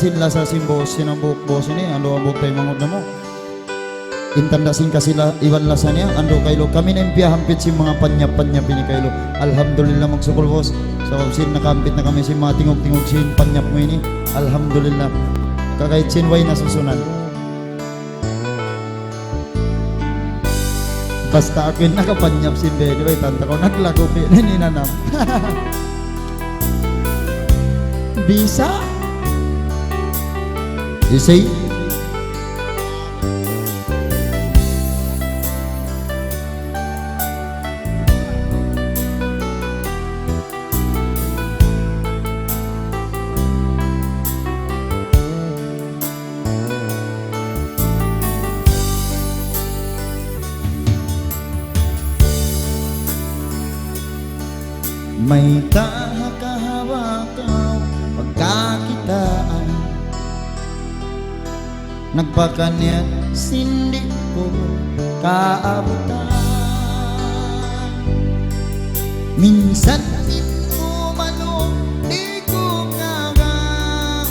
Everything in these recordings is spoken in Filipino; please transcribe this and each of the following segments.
sila sa simbos sinambuk bos ini ando ambuk tay mangod na mo. Intandasin ka sila iwan lasa niya ando kaylo kami na impiya hampit si mga panyap-panyap ini kaylo. Alhamdulillah magsukol bos. So sin nakampit na kami si mga tingog-tingog sin panyap mo ini. Alhamdulillah. Kakait sin way na susunan. Basta akin nakapanyap sin Bede way tanta ko naglago ni nanam. Bisa? You see? May kahakahawakaw pagkakitaan nagpakanya sindi ko kaabutan minsan inumano di ko kagausan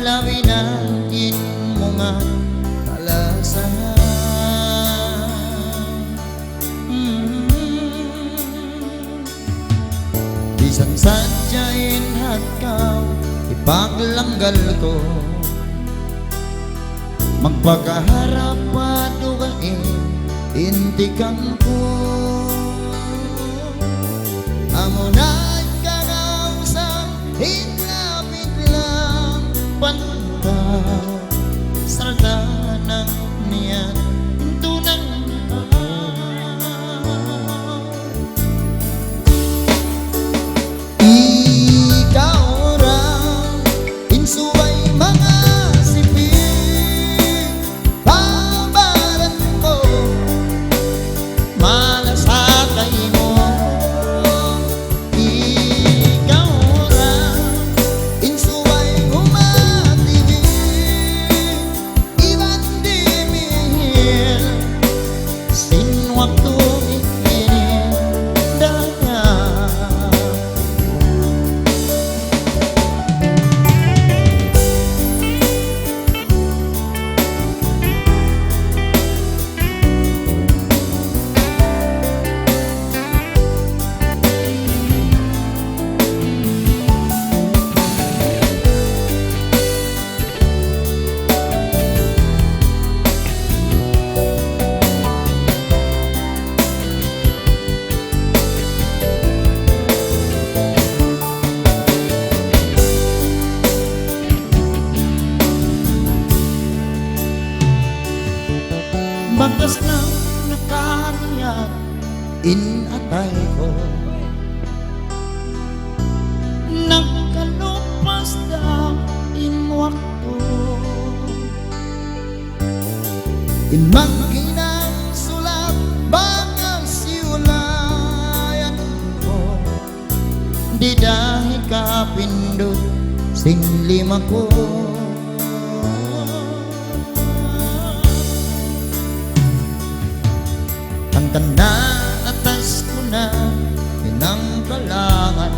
lawinain mo nga kalasahan bisan sadyain hakaw ipaglanggal ko magpakaharap padugain intikan ko amo na kagausang hinapit lang pantaw sarta ng niyan tunang bagas na nakariyan inatay ko nagkalupas daw inwakto inmangginang sulat bagang siulayan ko di dahi kapindot sing lima ko tanda atas ko na pinangkalangan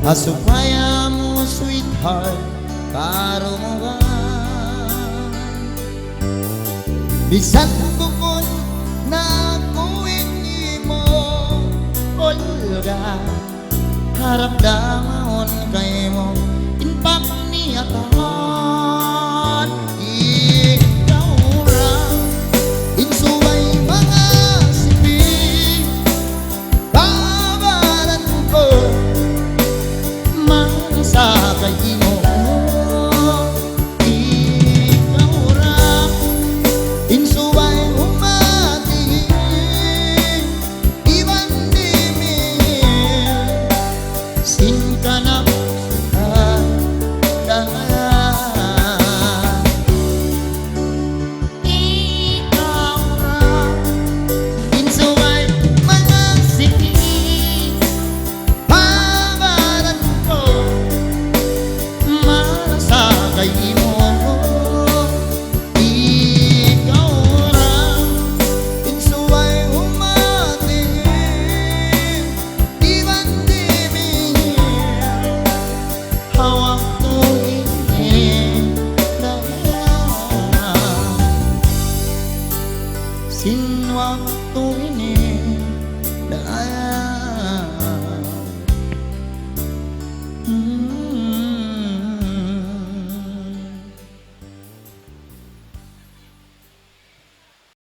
asupaya mo sweetheart karo mo ba bisan kukun na kuwin mo Olga harap damahon kay mo inpak niyatan Sin ka sin waktu ini